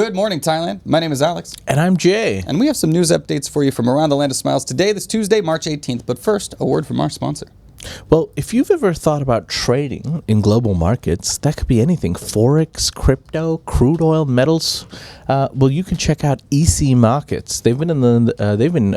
Good morning, Thailand. My name is Alex. And I'm Jay. And we have some news updates for you from around the land of smiles today, this Tuesday, March 18th. But first, a word from our sponsor. Well, if you've ever thought about trading in global markets, that could be anything. Forex, crypto, crude oil, metals. Well, you can check out EC Markets. They've been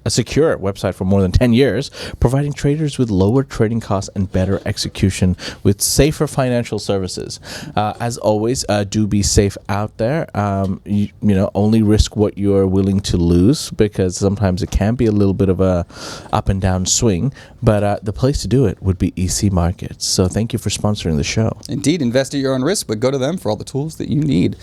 a secure website for more than 10 years, providing traders with lower trading costs and better execution with safer financial services. As always, do be safe out there. Only risk what you're willing to lose, because sometimes it can be a little bit of a up and down swing, but the place to do it would be EC Markets. So thank you for sponsoring the show. Indeed, invest at your own risk, but go to them for all the tools that you need.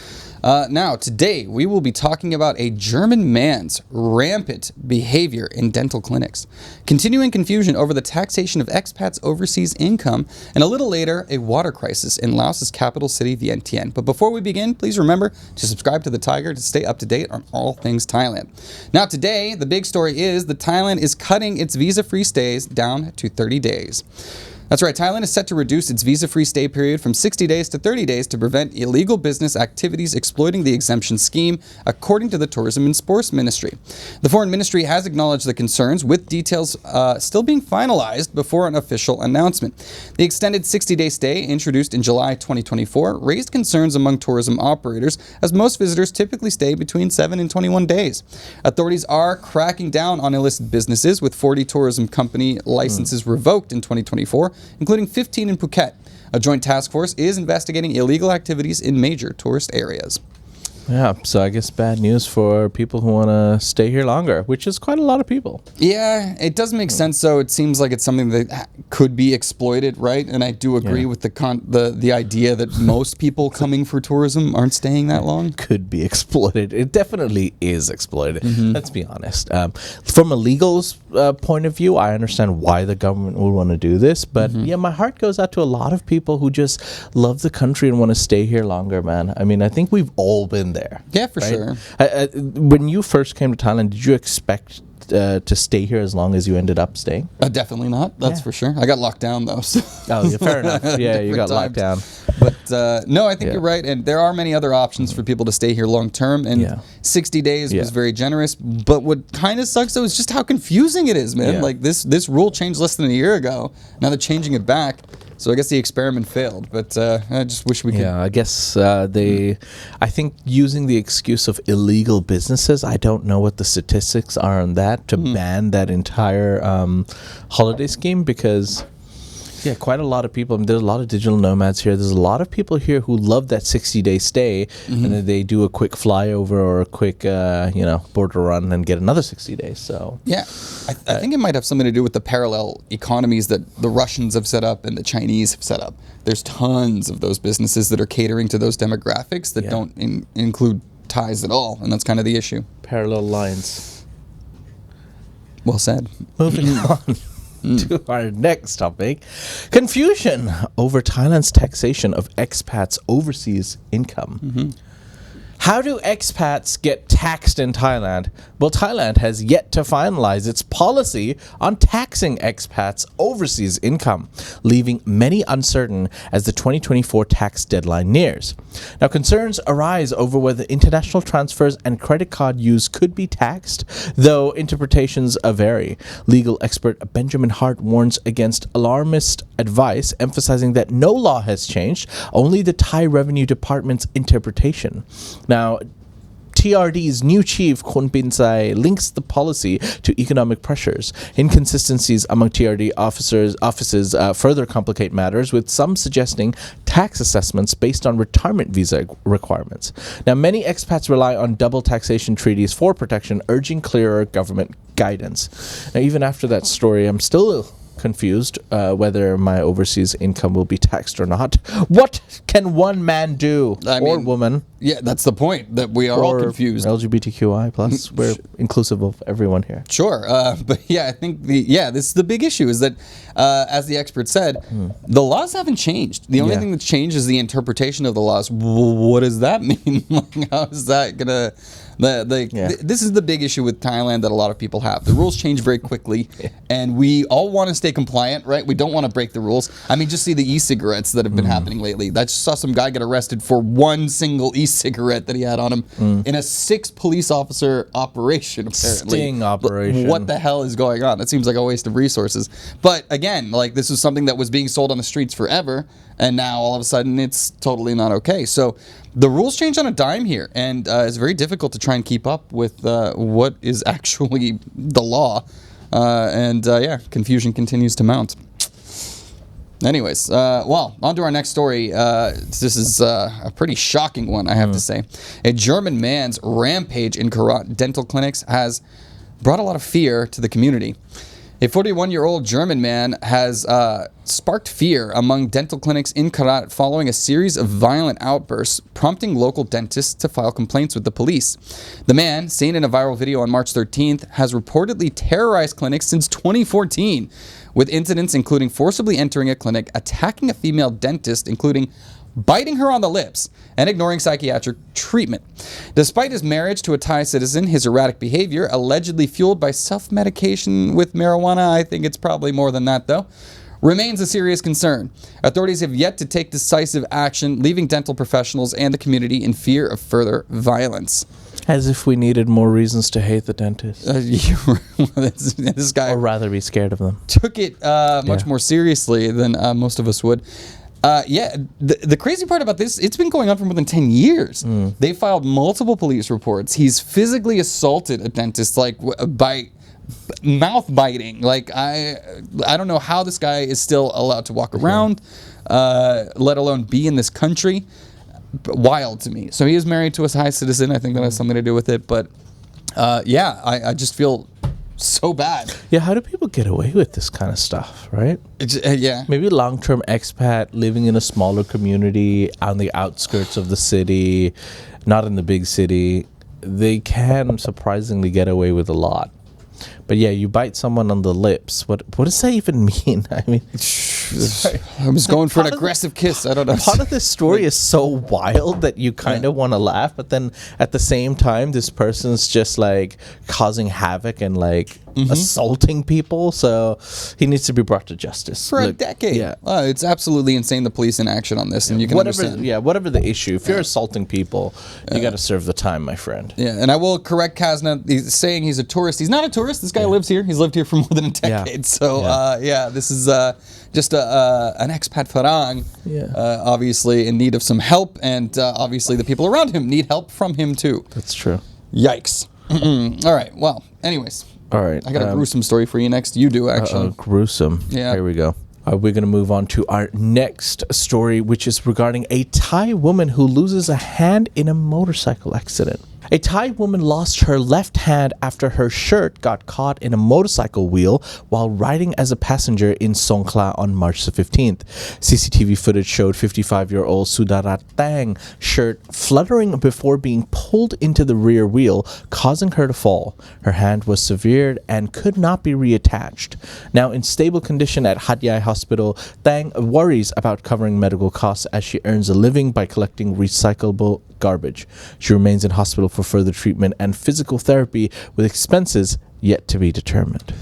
Now, today, we will be talking about a German man's rampant behavior in dental clinics, continuing confusion over the taxation of expats' overseas income, and a little later, a water crisis in Laos' capital city, Vientiane. But before we begin, please remember to subscribe to the Thaiger to stay up to date on all things Thailand. Now, today, the big story is that Thailand is cutting its visa-free stays down to 30 days. That's right, Thailand is set to reduce its visa-free stay period from 60 days to 30 days to prevent illegal business activities exploiting the exemption scheme, according to the Tourism and Sports Ministry. The Foreign Ministry has acknowledged the concerns, with details still being finalized before an official announcement. The extended 60-day stay, introduced in July 2024, raised concerns among tourism operators, as most visitors typically stay between 7 and 21 days. Authorities are cracking down on illicit businesses, with 40 tourism company licenses revoked in 2024, including 15 in Phuket. A joint task force is investigating illegal activities in major tourist areas. Yeah, so I guess bad news for people who want to stay here longer, which is quite a lot of people. Yeah, it does make sense, though. It seems like it's something that could be exploited, right? And I do agree with the idea that most people coming for tourism aren't staying that long. Could be exploited. It definitely is exploited. Let's be honest. From a legal point of view, I understand why the government would want to do this. But yeah, my heart goes out to a lot of people who just love the country and want to stay here longer, man. I mean, I think we've all been there. Yeah, for sure. When you first came to Thailand, did you expect to stay here as long as you ended up staying? Definitely not. That's for sure. I got locked down, though. So. Oh, yeah, fair enough. Yeah, you got locked down. But no, I think you're right. And there are many other options for people to stay here long term. And 60 days was very generous. But what kind of sucks, though, is just how confusing it is, man. Yeah. Like this rule changed less than a year ago. Now they're changing it back. So I guess the experiment failed, but I just wish we could. Yeah, I guess I think using the excuse of illegal businesses, I don't know what the statistics are on that, to ban that entire holiday scheme, because quite a lot of people, there's a lot of digital nomads here. There's a lot of people here who love that 60-day stay, and then they do a quick flyover or a quick, border run and get another 60 days. So yeah, I think it might have something to do with the parallel economies that the Russians have set up and the Chinese have set up. There's tons of those businesses that are catering to those demographics that don't include Thais at all, and that's kind of the issue. Parallel lines. Well said. Moving on. To our next topic, confusion over Thailand's taxation of expats' overseas income. How do expats get taxed in Thailand? Well, Thailand has yet to finalize its policy on taxing expats' overseas income, leaving many uncertain as the 2024 tax deadline nears. Now, concerns arise over whether international transfers and credit card use could be taxed, though interpretations vary. Legal expert Benjamin Hart warns against alarmist advice, emphasizing that no law has changed, only the Thai Revenue Department's interpretation. Now, TRD's new chief, Khun Pinsai, links the policy to economic pressures. Inconsistencies among TRD offices further complicate matters, with some suggesting tax assessments based on retirement visa requirements. Now, many expats rely on double taxation treaties for protection, urging clearer government guidance. Now, even after that story, I'm still confused whether my overseas income will be taxed or not. What can one man do, or woman? Yeah, that's the point, that we are all confused. LGBTQI plus. We're inclusive of everyone here. Sure, but yeah, I think this is the big issue, is that as the expert said, the laws haven't changed. The only thing that's changed is the interpretation of the laws. What does that mean? Like, how is that gonna? This is the big issue with Thailand that a lot of people have. The rules change very quickly, and we all want to stay compliant, right? We don't want to break the rules. I mean, just see the e-cigarettes that have been happening lately. I just saw some guy get arrested for one single e-cigarette that he had on him in a 6 police officer operation, apparently. Sting operation. What the hell is going on? That seems like a waste of resources. But again, like, this was something that was being sold on the streets forever, and now all of a sudden it's totally not okay. So the rules change on a dime here, and it's very difficult to try and keep up with what is actually the law. Confusion continues to mount. Anyways, on to our next story. This is a pretty shocking one, I have to say. A German man's rampage in Karat dental clinics has brought a lot of fear to the community. A 41-year-old German man has sparked fear among dental clinics in Karat following a series of violent outbursts, prompting local dentists to file complaints with the police. The man, seen in a viral video on March 13th, has reportedly terrorized clinics since 2014, with incidents including forcibly entering a clinic, attacking a female dentist, including biting her on the lips, and ignoring psychiatric treatment. Despite his marriage to a Thai citizen, his erratic behavior, allegedly fueled by self-medication with marijuana, I think it's probably more than that though, remains a serious concern. Authorities have yet to take decisive action, leaving dental professionals and the community in fear of further violence. As if we needed more reasons to hate the dentist. This guy, or rather be scared of them. took it much more seriously than most of us would. The crazy part about this, it's been going on for more than 10 years. They filed multiple police reports. He's physically assaulted a dentist, like, by mouth biting. Like, I don't know how this guy is still allowed to walk around, let alone be in this country. Wild to me. So he is married to a Thai citizen. I think that has something to do with it. But I just feel so bad. Yeah, how do people get away with this kind of stuff, right? Yeah. Maybe long-term expat living in a smaller community on the outskirts of the city, not in the big city. They can surprisingly get away with a lot. But yeah, you bite someone on the lips. What does that even mean? I mean, I was going for an aggressive kiss. I don't know. Part of this story is so wild that you kind of want to laugh, but then at the same time, this person's just like causing havoc and like assaulting people. So he needs to be brought to justice For a decade. Yeah. It's absolutely insane, the police in action on this, and you can understand. Yeah, whatever the issue. If you're assaulting people, you got to serve the time, my friend. Yeah, and I will correct Kazna. He's saying he's a tourist. He's not a tourist. This guy lives here. He's lived here for more than a decade. So, this is just an expat farang, obviously in need of some help, and obviously the people around him need help from him too. That's true. Yikes. All right, well, anyways. All right. I got a gruesome story for you next. You do, actually. Gruesome. Yeah. Here we go. We're going to move on to our next story, which is regarding a Thai woman who loses a hand in a motorcycle accident. A Thai woman lost her left hand after her shirt got caught in a motorcycle wheel while riding as a passenger in Sonla on March the 15th. CCTV footage showed 55-year-old Sudarat Thang shirt fluttering before being pulled into the rear wheel, causing her to fall. Her hand was severed and could not be reattached. Now in stable condition at Hat Yai Hospital, Thang worries about covering medical costs as she earns a living by collecting recyclable garbage. She remains in hospital for further treatment and physical therapy, with expenses yet to be determined.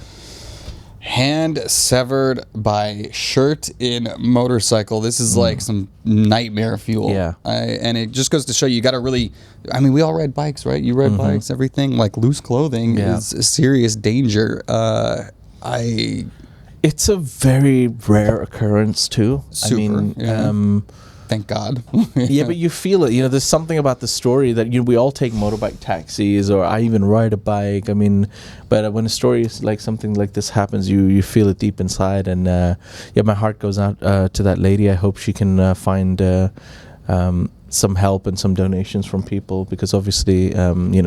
Hand severed by shirt in motorcycle. This is like some nightmare fuel. Yeah. And it just goes to show you got to really, I mean, we all ride bikes, right? You ride bikes, everything. Like loose clothing is a serious danger. It's a very rare occurrence too. Super, thank God. Yeah, but you feel it. You know, there's something about the story that we all take motorbike taxis, or I even ride a bike. I mean, but when a story is like something like this happens, you feel it deep inside, and my heart goes out to that lady. I hope she can find some help and some donations from people, because obviously,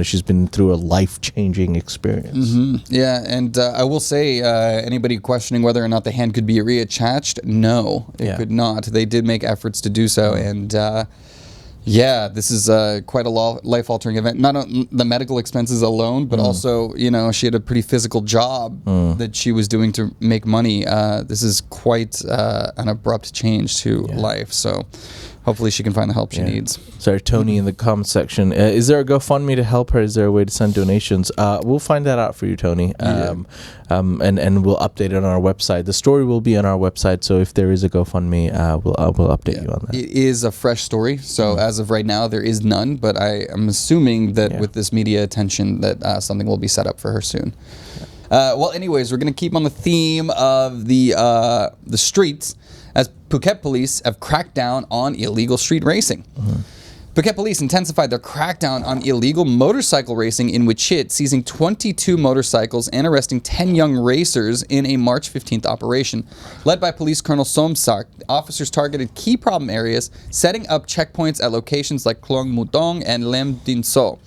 she's been through a life-changing experience. Yeah, and I will say, anybody questioning whether or not the hand could be reattached, no, it could not. They did make efforts to do so, and this is quite a life-altering event. Not the medical expenses alone, but also, she had a pretty physical job that she was doing to make money. This is quite an abrupt change to life, so Hopefully she can find the help she needs. Sorry, Tony in the comment section. Is there a GoFundMe to help her? Is there a way to send donations? We'll find that out for you, Tony. And we'll update it on our website. The story will be on our website, so if there is a GoFundMe, we'll update you on that. It is a fresh story, so as of right now, there is none, but I am assuming that with this media attention that something will be set up for her soon. Well, anyways, we're going to keep on the theme of the streets, as Phuket police have cracked down on illegal street racing. Phuket police intensified their crackdown on illegal motorcycle racing in Wichit, seizing 22 motorcycles and arresting 10 young racers in a March 15th operation. Led by Police Colonel Somsak, officers targeted key problem areas, setting up checkpoints at locations like Klong Mutong and Lem Din So.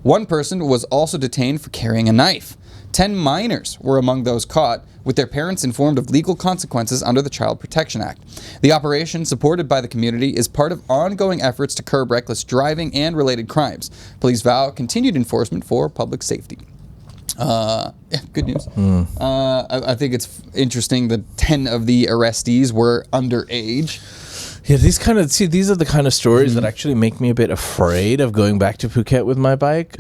One person was also detained for carrying a knife. 10 minors were among those caught, with their parents informed of legal consequences under the Child Protection Act. The operation, supported by the community, is part of ongoing efforts to curb reckless driving and related crimes. Police vow continued enforcement for public safety. Good news. I think it's interesting that 10 of the arrestees were underage. Yeah, these are the kind of stories that actually make me a bit afraid of going back to Phuket with my bike,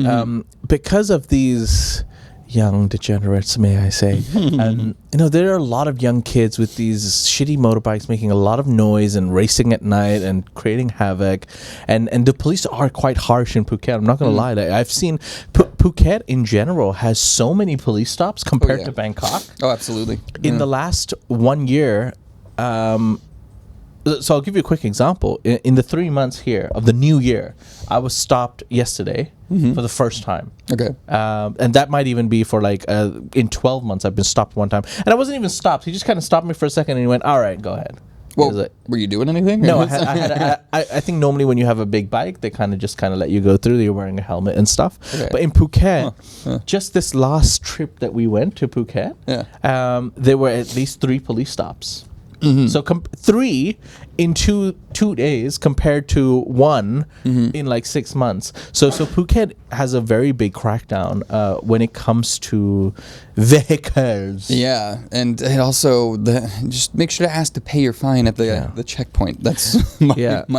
because of these young degenerates, may I say. And there are a lot of young kids with these shitty motorbikes making a lot of noise and racing at night and creating havoc. And the police are quite harsh in Phuket. I'm not going to lie. I've seen Phuket in general has so many police stops compared to Bangkok. Oh, absolutely. In the last 1 year, so I'll give you a quick example. In the 3 months here of the new year, I was stopped yesterday for the first time. Okay. And that might even be for in 12 months, I've been stopped one time. And I wasn't even stopped. He just kind of stopped me for a second and he went, all right, go ahead. Well, were you doing anything? No, I think normally when you have a big bike, they kind of let you go through. You're wearing a helmet and stuff. Okay. But in Phuket, just this last trip that we went to Phuket, there were at least 3 police stops. So 3 in two days compared to 1 in like 6 months. So Phuket has a very big crackdown when it comes to vehicles. Yeah, and also just make sure to ask to pay your fine at the checkpoint. That's my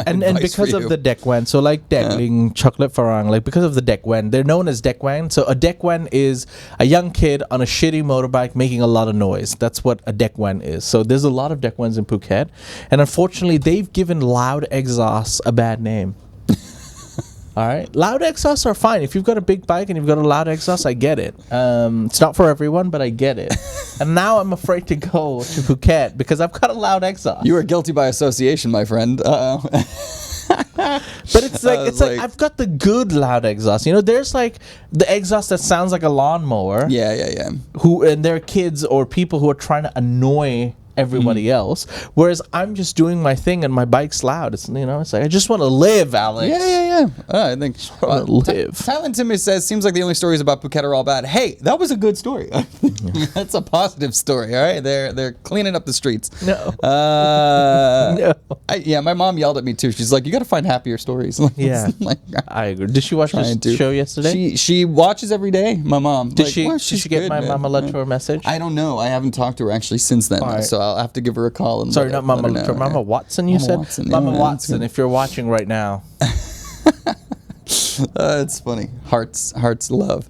and advice because for of you. the dekwan, so like dekling, chocolate farang, like because of the dekwan, they're known as dekwan. So a dekwan is a young kid on a shitty motorbike making a lot of noise. That's what a dekwan is. So there's a lot of dekwans in Phuket, and unfortunately they've given loud exhausts a bad name. All right, loud exhausts are fine. If you've got a big bike and you've got a loud exhaust, I get it. It's not for everyone, but I get it. And now I'm afraid to go to Phuket because I've got a loud exhaust. You are guilty by association, my friend. But it's like I've got the good loud exhaust. There's like the exhaust that sounds like a lawnmower. Yeah. And they're kids or people who are trying to annoy everybody else, whereas I'm just doing my thing and my bike's loud. It's it's like I just want to live, Alex. Yeah. I think live. Thailand Timmy says seems like the only stories about Phuket are all bad. Hey, that was a good story. That's a positive story. All right, they're cleaning up the streets. No. No. My mom yelled at me too. She's like, you got to find happier stories. I agree. Did she watch the show yesterday? She watches every day. My mom. Did she get my Mama Latour message? I don't know. I haven't talked to her actually since then. Right. So I'll have to give her a call. And Sorry, not Mama Latour. Mama Watson, you said? Watson, Mama Watson, if you're watching right now. It's funny. Hearts love.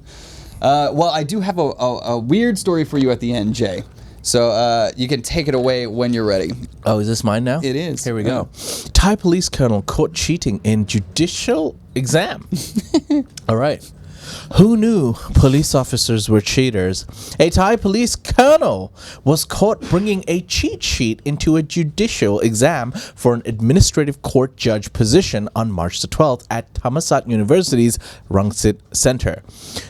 Well, I do have a weird story for you at the end, Jay. So you can take it away when you're ready. Oh, is this mine now? It is. Here we go. Thai police colonel caught cheating in judicial exam. All right. Who knew police officers were cheaters? A Thai police colonel was caught bringing a cheat sheet into a judicial exam for an administrative court judge position on March the 12th at Thammasat University's Rangsit Center.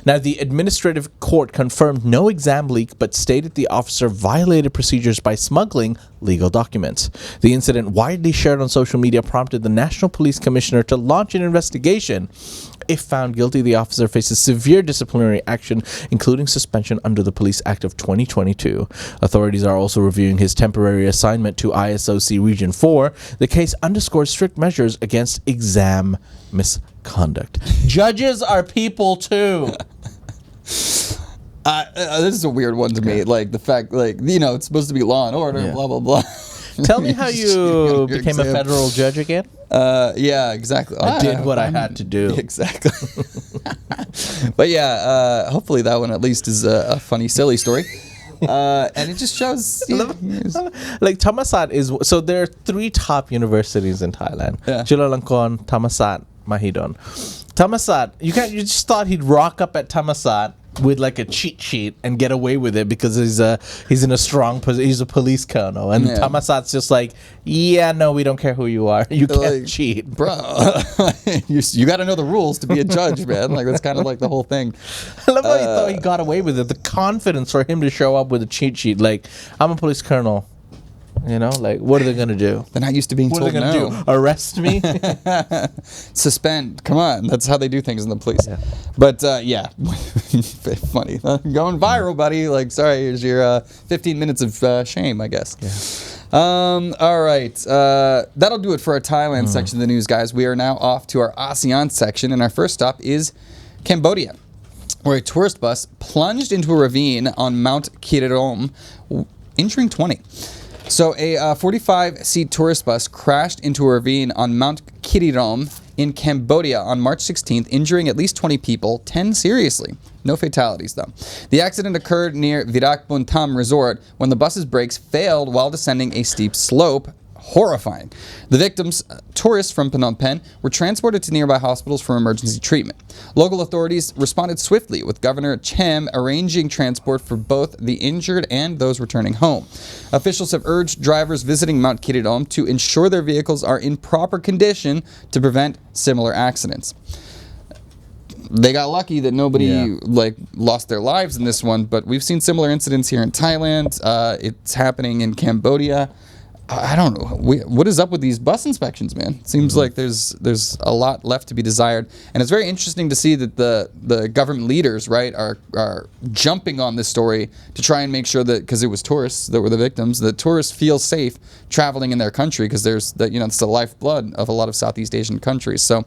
Now, the administrative court confirmed no exam leak but stated the officer violated procedures by smuggling legal documents. The incident, widely shared on social media, prompted the National Police Commissioner to launch an investigation. If found guilty, the officer faces severe disciplinary action, including suspension under the Police Act of 2022. Authorities are also reviewing his temporary assignment to ISOC Region 4. The case underscores strict measures against exam misconduct. Judges are people too. This is a weird one to me. Like the fact, it's supposed to be law and order, blah, blah, blah. Tell me how you became a federal judge again. Yeah, exactly. I did what I had to do. Exactly. But yeah, hopefully that one at least is a funny, silly story. And it just shows. Like Thammasat is so there are 3 top universities in Thailand. Yeah. Chulalongkorn, Thammasat, Mahidol. Thammasat, you just thought he'd rock up at Thammasat with like a cheat sheet and get away with it because he's in a strong position. He's a police colonel, and Thammasat's just like, yeah, no, we don't care who you are. You can't cheat, bro. you got to know the rules to be a judge, man. Like that's kind of like the whole thing. I love how he thought he got away with it. The confidence for him to show up with a cheat sheet, like I'm a police colonel. You know, like, what are they going to do? They're not used to being told no. What are they going to do? Arrest me? Suspend. Come on. That's how they do things in the police. Yeah. But, yeah. Funny. Going viral, buddy. Like, sorry, here's your 15 minutes of shame, I guess. Yeah. All right. That'll do it for our Thailand section of the news, guys. We are now off to our ASEAN section, and our first stop is Cambodia, where a tourist bus plunged into a ravine on Mount Kirom, injuring 20. So a 45-seat tourist bus crashed into a ravine on Mount Kirom in Cambodia on March 16th, injuring at least 20 people, 10 seriously. No fatalities, though. The accident occurred near Virak Buntam Resort when the bus's brakes failed while descending a steep slope. Horrifying. The victims, tourists from Phnom Penh, were transported to nearby hospitals for emergency treatment. Local authorities responded swiftly, with Governor Chem arranging transport for both the injured and those returning home. Officials have urged drivers visiting Mount Kirom to ensure their vehicles are in proper condition to prevent similar accidents. They got lucky that nobody lost their lives in this one, but we've seen similar incidents here in Thailand. It's happening in Cambodia. I don't know. What is up with these bus inspections, man? It seems like there's a lot left to be desired. And it's very interesting to see that the government leaders, right, are jumping on this story to try and make sure that, because it was tourists that were the victims, that tourists feel safe traveling in their country, because it's the lifeblood of a lot of Southeast Asian countries. So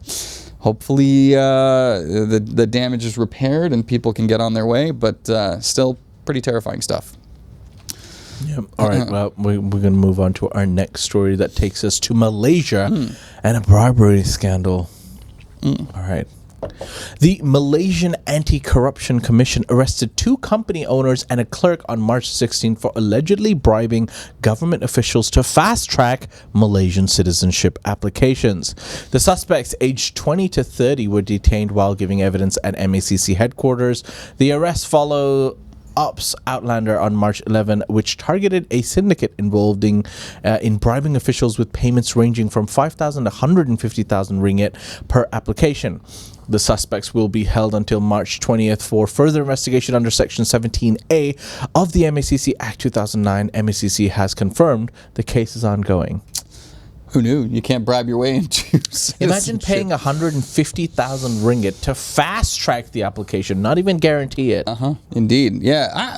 hopefully the damage is repaired and people can get on their way, but still pretty terrifying stuff. Yep. All right. Well, we're going to move on to our next story that takes us to Malaysia and a bribery scandal. All right. The Malaysian Anti-Corruption Commission arrested 2 company owners and a clerk on March 16 for allegedly bribing government officials to fast-track Malaysian citizenship applications. The suspects, aged 20 to 30, were detained while giving evidence at MACC headquarters. The arrests follow Ops Outlander on March 11, which targeted a syndicate involved in bribing officials with payments ranging from 5,000 to 150,000 ringgit per application. The suspects will be held until March 20th for further investigation under Section 17A of the MACC Act 2009. MACC has confirmed the case is ongoing. Who knew? You can't bribe your way into Imagine paying 150,000 ringgit to fast track the application, not even guarantee it. Indeed. Yeah. I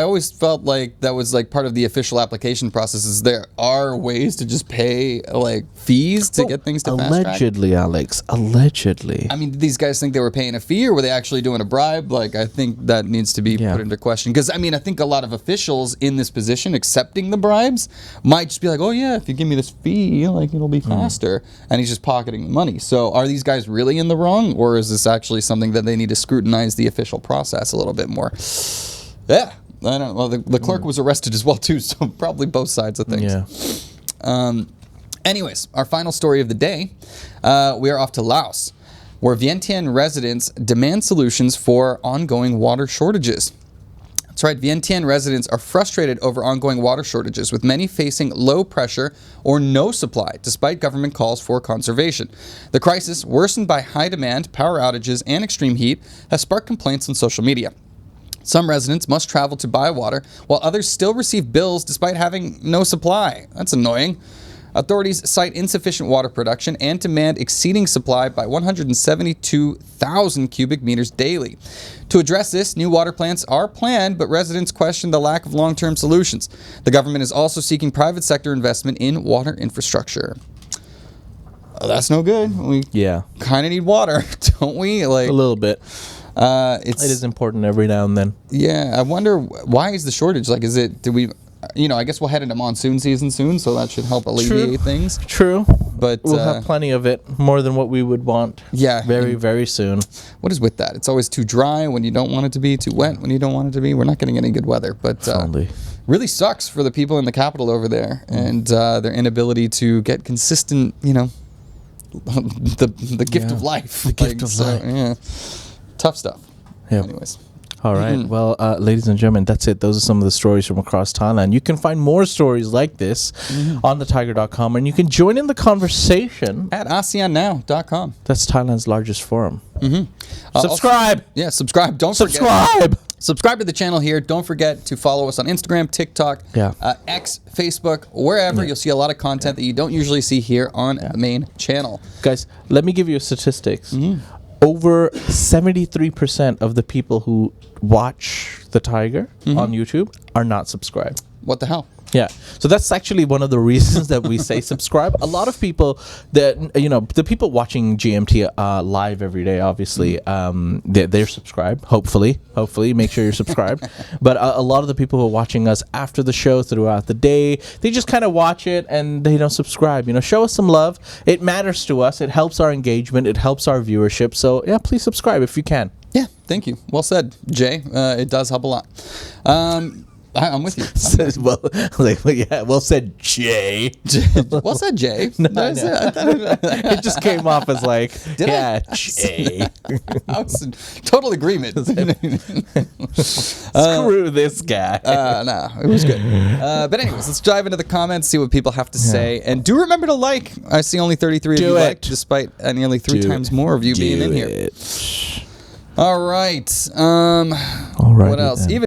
always felt like that was like part of the official application processes. There are ways to just pay like fees to get things to fast track. Allegedly, Alex. Allegedly. I mean, did these guys think they were paying a fee, or were they actually doing a bribe? Like, I think that needs to be put into question. Because, I mean, I think a lot of officials in this position accepting the bribes might just be like, oh, yeah, if you give me this fee, like, it'll be faster. And he's just pocketing the money. So are these guys really in the wrong, or is this actually something that they need to scrutinize the official process a little bit more? Yeah, I don't know. Well, the clerk was arrested as well, too, so probably both sides of things. Yeah. Anyways, our final story of the day, we are off to Laos, where Vientiane residents demand solutions for ongoing water shortages. That's right, Vientiane residents are frustrated over ongoing water shortages, with many facing low pressure or no supply, despite government calls for conservation. The crisis, worsened by high demand, power outages, and extreme heat, has sparked complaints on social media. Some residents must travel to buy water, while others still receive bills despite having no supply. That's annoying. Authorities cite insufficient water production and demand exceeding supply by 172,000 cubic meters daily. To address this, new water plants are planned, but residents question the lack of long-term solutions. The government is also seeking private sector investment in water infrastructure. Oh, that's no good. We kind of need water, don't we? Like a little bit. It is important every now and then. Yeah, I wonder, why is the shortage? Like, is it, I guess we'll head into monsoon season soon, so that should help alleviate things. True. But We'll have plenty of it, more than what we would want. Yeah. Very, very soon. What is with that? It's always too dry when you don't want it to be, too wet when you don't want it to be. We're not getting any good weather, but really sucks for the people in the capital over there and their inability to get consistent, the gift of life. The gift of life. Yeah. Tough stuff. Yep. Anyways. All right. Well, ladies and gentlemen, that's it. Those are some of the stories from across Thailand. You can find more stories like this on thetiger.com, and you can join in the conversation at ASEANnow.com. That's Thailand's largest forum. Also, Subscribe. subscribe. Don't forget. Subscribe to the channel here. Don't forget to follow us on Instagram, TikTok, X, Facebook, wherever. You'll see a lot of content that you don't usually see here on the main channel. Guys, let me give you statistics. Over 73% of the people who watch the Thaiger on YouTube are not subscribed. What the hell? Yeah. So that's actually one of the reasons that we say subscribe. A lot of people that, the people watching GMT live every day, obviously, they're subscribed. Hopefully, make sure you're subscribed. But a lot of the people who are watching us after the show throughout the day, they just kind of watch it and they don't subscribe. Show us some love. It matters to us. It helps our engagement. It helps our viewership. So yeah, please subscribe if you can. Yeah. Thank you. Well said, Jay. It does help a lot. I'm with you. Well said, Jay. Well said, Jay. It just came off as like, Jay. I was in total agreement. Screw this guy. No, it was good. But anyways, let's dive into the comments, see what people have to say. And do remember to like. I see only 33 of you like, despite nearly three times more of you being in here. All right. What else? Even